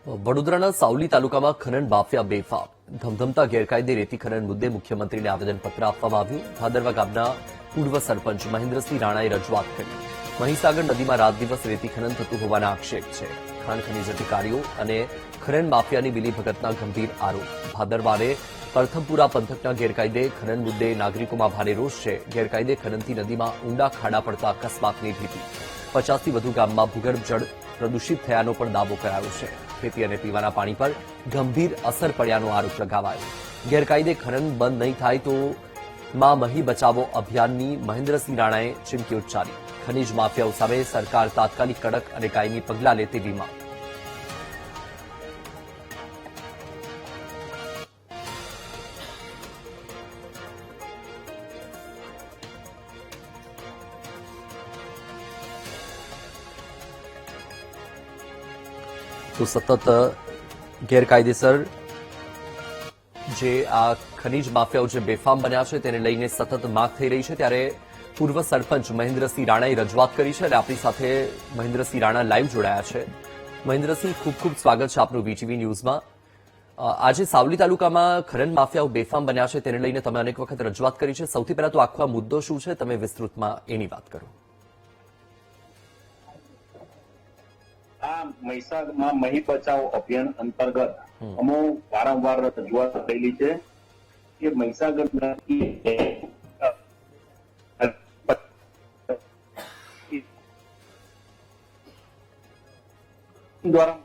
વડોદરાના સાવલી તાલુકામાં ખનન માફિયા બેફામ ધમધમતા ગેરકાયદે રેતી ખનન મુદ્દે મુખ્યમંત્રીને આવેદનપત્ર આપવામાં આવ્યું. ભાદરવા ગામના પૂર્વ સરપંચ મહેન્દ્રસિંહ રાણાએ રજૂઆત કરી. મહીસાગર નદીમાં રાત દિવસ રેતી ખનન થતું હોવાના આક્ષેપ છે. ખાણ ખનીજ અધિકારીઓ અને ખનન માફિયાની મિલીભગતના ગંભીર આરોપ. ભાદરવારે પરથમપુરા પંથકના ગેરકાયદે ખનન મુદ્દે નાગરિકોમાં ભારે રોષ છે. ગેરકાયદે ખનનથી નદીમાં ઊંડા ખાડા પડતા અકસ્માતની ભીતિ. 50થી વધુ ગામમાં ભૂગર્ભ જળ પ્રદૂષિત થયાનો પણ દાવો કરાયો છે. ખેતી અને પીવાના પાણી પર ગંભીર અસર પડ્યાનો આરોપ લગાવાયો. ગેરકાયદે ખનન બંધ નહીં થાય તો માં મહી બચાવો અભિયાનની મહેન્દ્રસિંહ રાણાએ ચીમકી ઉચ્ચારી. ખનીજ માફિયાઓ સામે સરકાર તાત્કાલિક કડક અને કાયમી પગલાં લે તેવી માંગ. તો સતત ગેરકાયદેસર જે આ ખનીજ માફિયાઓ જે બેફામ બન્યા છે તેને લઈને સતત માગ થઈ રહી છે. ત્યારે પૂર્વ સરપંચ મહેન્દ્રસિંહ રાણાએ રજૂઆત કરી છે અને આપણી સાથે મહેન્દ્રસિંહ રાણા લાઈવ જોડાયા છે. મહેન્દ્રસિંહ, ખૂબ ખૂબ સ્વાગત છે આપનું વીટીવી ન્યૂઝમાં. આજે સાવલી તાલુકામાં ખનન માફિયાઓ બેફામ બન્યા છે તેને લઈને તમે અનેક વખત રજૂઆત કરી છે. સૌથી પહેલા તો આખો આ મુદ્દો શું છે, તમે વિસ્તૃતમાં એની વાત કરો. મહીસાગરમાં મહી બચાવો અભિયાન અંતર્ગત અમો વારંવાર રજૂઆત થયેલી છે કે મહીસાગર દ્વારા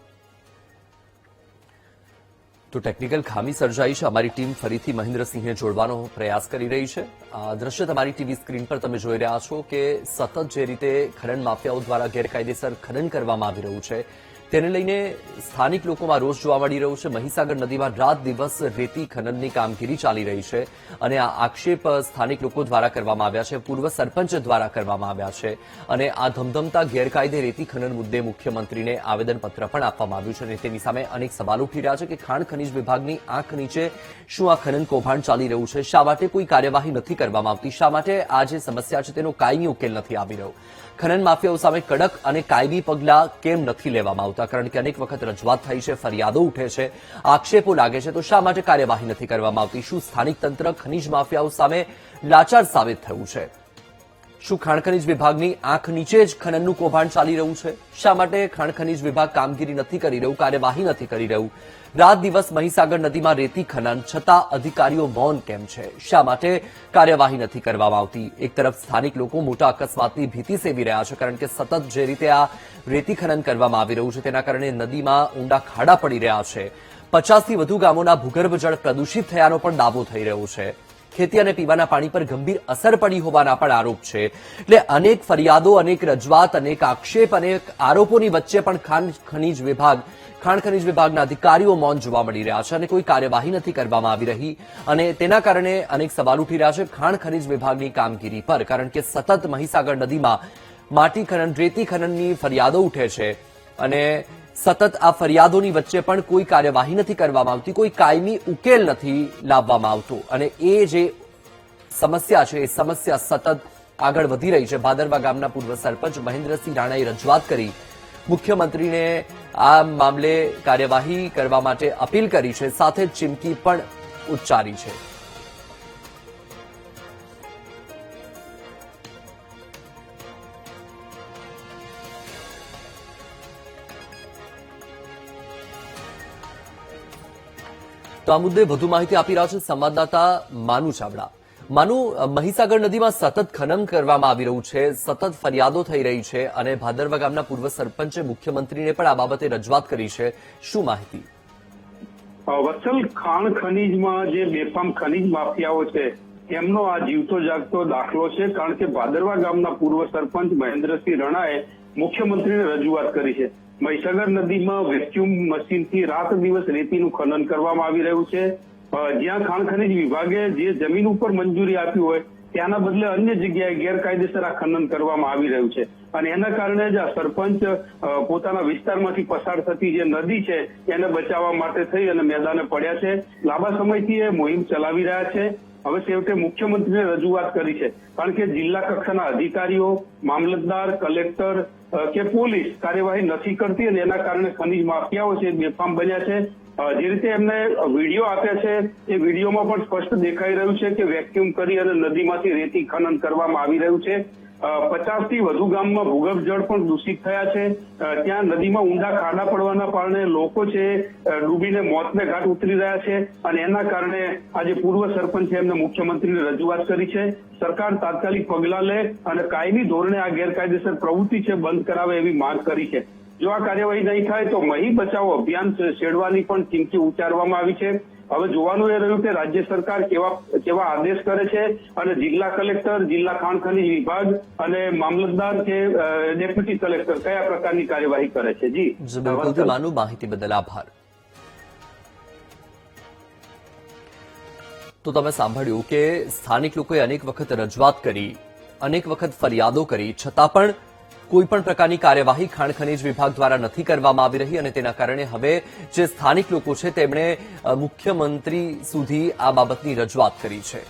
તો ટેકનિકલ ખામી સર્જાઈ છે. અમારી ટીમ ફરીથી મહેન્દ્રસિંહને જોડવાનો પ્રયાસ કરી રહી છે. આ દ્રશ્ય તમારી ટીવી સ્ક્રીન પર તમે જોઈ રહ્યા છો કે સતત જે રીતે ખનન માફિયાઓ દ્વારા ગેરકાયદેસર ખનન કરવામાં આવી રહ્યું છે તેને લઈને સ્થાનિક લોકોમાં રોષ જોવા મળી રહ્યો છે. મહીસાગર નદીમાં રાત દિવસ રેતી ખનનની કામગીરી ચાલી રહી છે અને આ આક્ષેપ સ્થાનિક લોકો દ્વારા કરવામાં આવ્યા છે, પૂર્વ સરપંચ દ્વારા કરવામાં આવ્યા છે. અને આ ધમધમતા ગેરકાયદે રેતી ખનન મુદ્દે મુખ્યમંત્રીને આવેદનપત્ર પણ આપવામાં આવ્યું છે અને તેની સામે અનેક સવાલો ઉઠી રહ્યા છે કે ખાણ ખનીજ વિભાગની આંખ નીચે શું આ ખનન કૌભાંડ ચાલી રહ્યું છે? શા માટે કોઈ કાર્યવાહી નથી કરવામાં આવતી? શા માટે આ જે સમસ્યા છે તેનો કાયમી ઉકેલ નથી આવી રહ્યો? ખનન માફિયાઓ સામે કડક અને કાયમી પગલાં કેમ નથી લેવામાં આવતા? કારણ કે અનેક વખત રજૂઆત થઈ છે, ફરિયાદો ઉઠે છે, આક્ષેપો લાગે છે, તો શા માટે કાર્યવાહી નથી કરવામાં આવતી? શું સ્થાનિક તંત્ર ખનીજ માફિયાઓ સામે લાચાર સાબિત થયું છે? શું ખાણ ખનીજ વિભાગની આંખ નીચે જ ખનનનું કૌભાંડ ચાલી રહ્યું છે? શા માટે ખાણ ખનીજ વિભાગ કામગીરી નથી કરી રહ્યું, કાર્યવાહી નથી કરી રહ્યું? રાત દિવસ મહીસાગર નદીમાં રેતી ખનન છતાં અધિકારીઓ મૌન કેમ છે? શા માટે કાર્યવાહી નથી કરવામાં આવતી? એક તરફ સ્થાનિક લોકો મોટા અકસ્માતની ભીતિ સેવી રહ્યા છે કારણ કે સતત જે રીતે આ રેતી ખનન કરવામાં આવી રહ્યું છે તેના કારણે નદીમાં ઊંડા ખાડા પડી રહ્યા છે. 50થી વધુ ગામોના ભૂગર્ભ જળ પ્રદૂષિત થયાનો પણ દાવો થઈ રહ્યો છે. ખેતી અને પીવાના પાણી પર ગંભીર અસર પડી હોવાના પણ આરોપ છે. એટલે અનેક ફરિયાદો, અનેક રજૂઆત, અનેક આક્ષેપ, અનેક આરોપોની વચ્ચે પણ ખાણ ખનીજ વિભાગના અધિકારીઓ મૌન જોવા મળી રહ્યા છે અને કોઈ કાર્યવાહી નથી કરવામાં આવી રહી. અને તેના કારણે અનેક સવાલ ઉઠી રહ્યા છે ખાણ ખનીજ વિભાગની કામગીરી પર, કારણ કે સતત મહીસાગર નદીમાં માટી ખનન, રેતી ખનનની ફરિયાદો ઉઠે છે અને સતત આ ફરિયાદોની વચ્ચે પણ કોઈ કાર્યવાહી નથી કરવામાં આવતી, કોઈ કાયમી ઉકેલ નથી લાવવામાં આવતો અને એ જે સમસ્યા છે એ સમસ્યા સતત આગળ વધી રહી છે. ભાદરવા ગામના પૂર્વ સરપંચ મહેન્દ્રસિંહ રાણાએ રજૂઆત કરી, મુખ્યમંત્રીને આ મામલે કાર્યવાહી કરવા માટે અપીલ કરી છે, સાથે જ ચીમકી પણ ઉચ્ચારી છે. તો આ મુદ્દે વધુ માહિતી આપી રહ્યા છે સંવાદદાતા માનુ ચાવડા. માનુ, મહીસાગર નદીમાં સતત ખનન કરવામાં આવી રહ્યું છે, સતત ફરિયાદો થઈ રહી છે અને ભાદરવા ગામના પૂર્વ સરપંચે મુખ્યમંત્રીને પણ આ બાબતે રજૂઆત કરી છે. શું માહિતી? વત્સલ, ખાણ ખનીજમાં જે બેફામ ખનીજ માફિયાઓ છે એમનો આ જીવતો જાગતો દાખલો છે. કારણ કે ભાદરવા ગામના પૂર્વ સરપંચ મહેન્દ્રસિંહ રાણાએ મુખ્યમંત્રીને રજૂઆત કરી છે. મહીસાગર નદીમાં વેક્યુમ મશીનથી રાત દિવસ રેતીનું ખનન કરવામાં આવી રહ્યું છે. જ્યાં ખાણ ખનીજ વિભાગે જે જમીન ઉપર મંજૂરી આપી હોય ત્યાંના બદલે અન્ય જગ્યાએ ગેરકાયદેસર આ ખનન કરવામાં આવી રહ્યું છે અને એના કારણે જ આ સરપંચ પોતાના વિસ્તારમાંથી પસાર થતી જે નદી છે એને બચાવવા માટે થઈ અને મેદાને પડ્યા છે. લાંબા સમયથી એ મુહિમ ચલાવી રહ્યા છે. હવે છેવટે મુખ્યમંત્રીને રજૂઆત કરી છે. કારણ કે જિલ્લા કક્ષાના અધિકારીઓ, મામલતદાર, કલેક્ટર કે પોલીસ કાર્યવાહી નથી કરતી અને એના કારણે ખનીજ માફિયાઓ છે બેફામ બન્યા છે. જે રીતે એમને વિડીયો આપ્યા છે એ વિડીયોમાં પણ સ્પષ્ટ દેખાઈ રહ્યું છે કે વેક્યુમ કરી અને નદીમાંથી રેતી ખનન કરવામાં આવી રહ્યું છે. 50 થી વધુ ગામમાં ભૂગર્ભ જળ પણ દૂષિત થયા છે. ત્યાં નદીમાં ઊંડા ખાડા પડવાના કારણે લોકો છે ડૂબીને મોતને ઘાટ ઉતરી રહ્યા છે અને એના કારણે આજે પૂર્વ સરપંચે એમને મુખ્યમંત્રીને રજૂઆત કરી છે. સરકાર તાત્કાલિક પગલાં લે અને કાયમી ધોરણે આ ગેરકાયદેસર પ્રવૃત્તિ છે બંધ કરાવે એવી માંગ કરી છે. જો આ કાર્યવાહી નહીં થાય તો મહી બચાવો અભિયાન છેડવાની પણ ચીમકી ઉચ્ચારવામાં આવી છે. હવે જોવાનું એ રહ્યું કે રાજ્ય સરકાર કેવા આદેશ કરે છે અને જિલ્લા કલેક્ટર, જિલ્લા ખાણ ખનીજ વિભાગ અને મામલતદાર કે ડેપ્યુટી કલેક્ટર કયા પ્રકારની કાર્યવાહી કરે છે. જી બિલકુલ માનું માહિતી બદલ આભાર. તો તમે સાંભળ્યું કે સ્થાનિક લોકોએ અનેક વખત રજૂઆત કરી, અનેક વખત ફરિયાદો કરી, છતાં પણ કોઈ પણ પ્રકારની કાર્યવાહી ખાણ ખનીજ વિભાગ દ્વારા નથી કરવામાં આવી રહી અને તેના કારણે હવે જે સ્થાનિક લોકો છે તેમણે મુખ્યમંત્રી સુધી આ બાબતની રજૂઆત કરી છે.